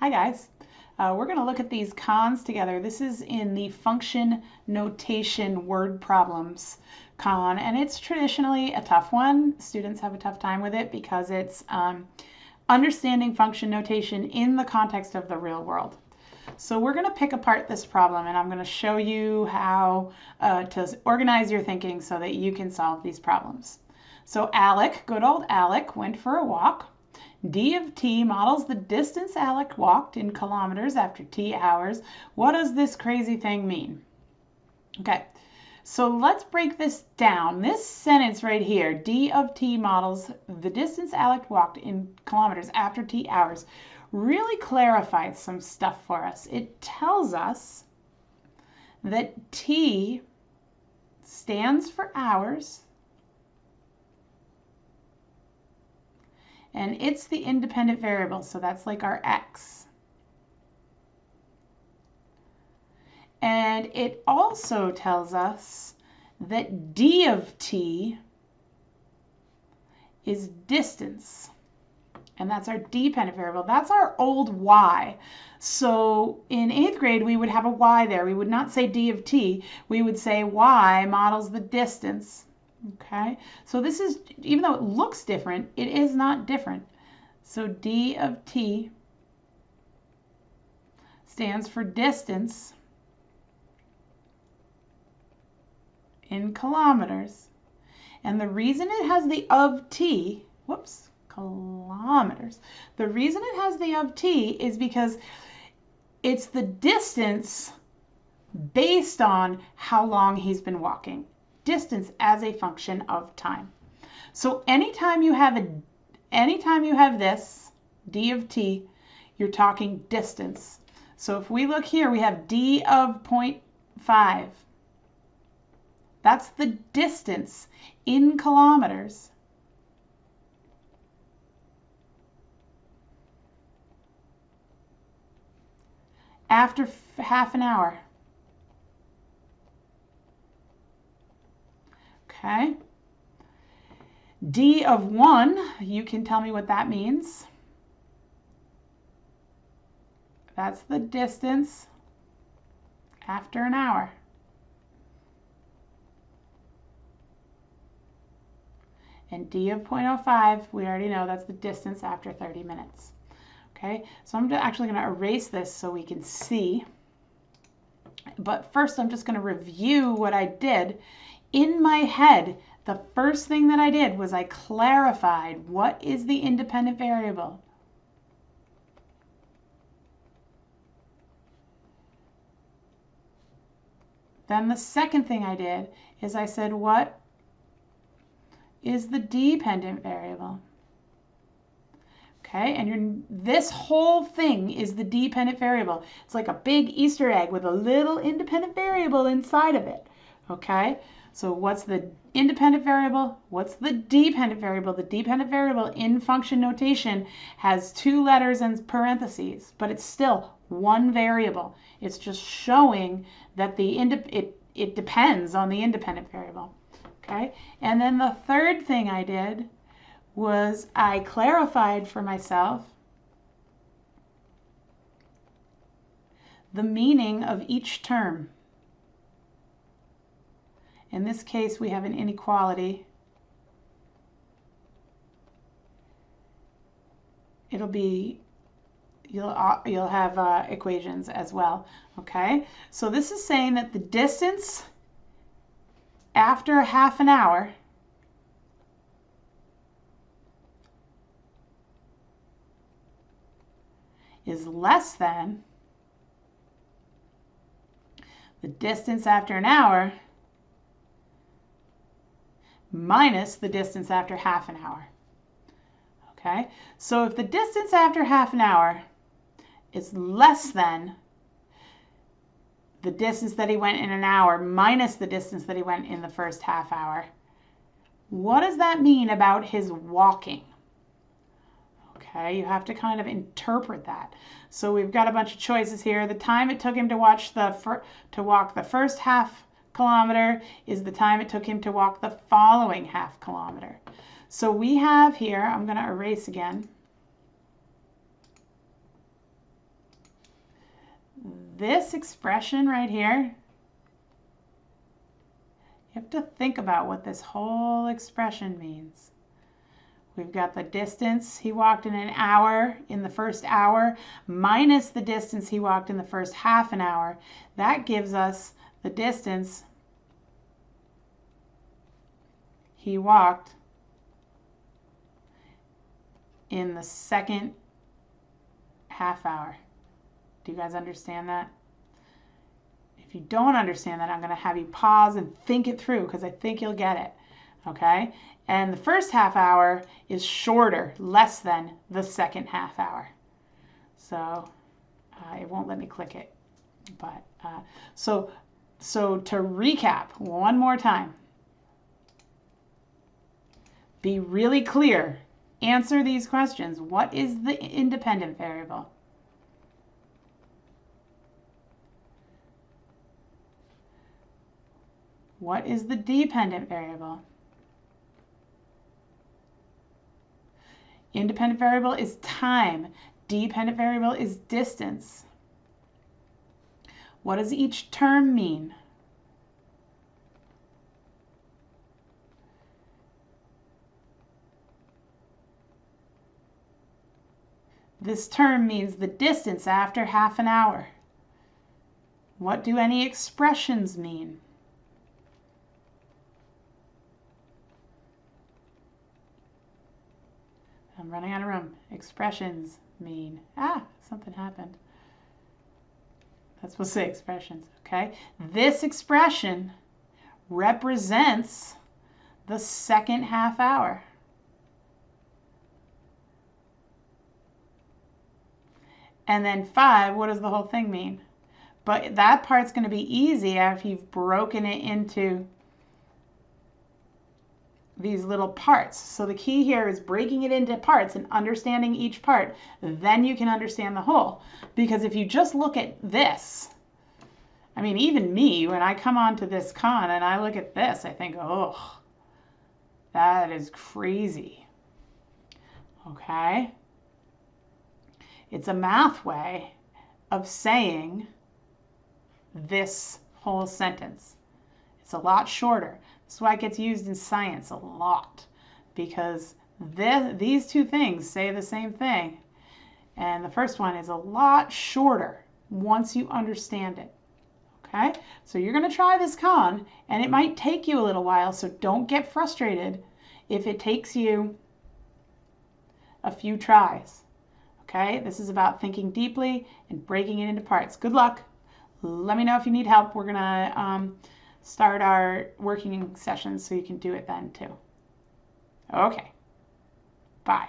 Hi guys. We're going to look at these cons together. This is in the function notation word problems con, and it's traditionally a tough one. Students have a tough time with it because it's understanding function notation in the context of the real world. So we're going to pick apart this problem, and I'm going to show you how to organize your thinking so that you can solve these problems. So Alec, good old Alec, went for a walk. D of t models the distance Alec walked in kilometers after t hours. What does this crazy thing mean? Okay, so let's break this down. This sentence right here, D of t models the distance Alec walked in kilometers after t hours, really clarifies some stuff for us. It tells us that t stands for hours, and it's the independent variable, so that's like our x. And it also tells us that d of t is distance, and that's our dependent variable. That's our old y. So in 8th grade, we would have a y there. We would not say d of t. We would say y models the distance. Okay, so this is, even though it looks different, it is not different. So d of t stands for distance in kilometers. And the reason it has the of t, kilometers. The reason it has the of t is because it's the distance based on how long he's been walking. Distance as a function of time. So anytime you have this d of t, you're talking distance. So if we look here, we have d of 0.5. That's the distance in kilometers after half an hour. Okay. D of 1, you can tell me what that means. That's the distance after an hour. And D of 0.05, we already know that's the distance after 30 minutes. Okay, so I'm actually going to erase this so we can see. But first, I'm just going to review what I did. In my head, the first thing that I did was I clarified what is the independent variable. Then the second thing I did is I said, what is the dependent variable? Okay, and this whole thing is the dependent variable. It's like a big Easter egg with a little independent variable inside of it. Okay, so what's the independent variable? What's the dependent variable? The dependent variable in function notation has 2 letters and parentheses, but it's still one variable. It's just showing that it depends on the independent variable. Okay, and then the third thing I did was I clarified for myself the meaning of each term. In this case, we have an inequality. It'll be, you'll have equations as well. Okay, so this is saying that the distance after half an hour is less than the distance after an hour minus the distance after half an hour. Okay, so if the distance after half an hour is less than the distance that he went in an hour minus the distance that he went in the first half hour, what does that mean about his walking? Okay, you have to kind of interpret that. So we've got a bunch of choices here. The time it took him to walk the first half kilometer is the time it took him to walk the following half kilometer. So we have here, I'm going to erase again. this expression right here, you have to think about what this whole expression means. We've got the distance he walked in an hour in the first hour minus the distance he walked in the first half an hour. That gives us the distance he walked in the second half hour. Do you guys understand that? If you don't understand that, I'm going to have you pause and think it through because I think you'll get it. Okay? And the first half hour is shorter, less than the second half hour. So it won't let me click it. But so to recap one more time, be really clear. Answer these questions. What is the independent variable? What is the dependent variable? Independent variable is time. Dependent variable is distance. What does each term mean? This term means the distance after half an hour. What do any expressions mean? I'm running out of room. Expressions mean, something happened. That's supposed to say expressions, okay? This expression represents the second half hour. And then 5, what does the whole thing mean? But that part's going to be easy after you've broken it into these little parts. So the key here is breaking it into parts and understanding each part. Then you can understand the whole. Because if you just look at this, I mean, even me, when I come onto this con and I look at this, I think, oh, that is crazy. Okay? It's a math way of saying this whole sentence. It's a lot shorter. That's why it gets used in science a lot, because these two things say the same thing. And the first one is a lot shorter once you understand it. Okay? So you're going to try this con, and it might take you a little while, so don't get frustrated if it takes you a few tries. Okay? This is about thinking deeply and breaking it into parts. Good luck. Let me know if you need help. We're going to start our working sessions so you can do it then too. Okay. Bye.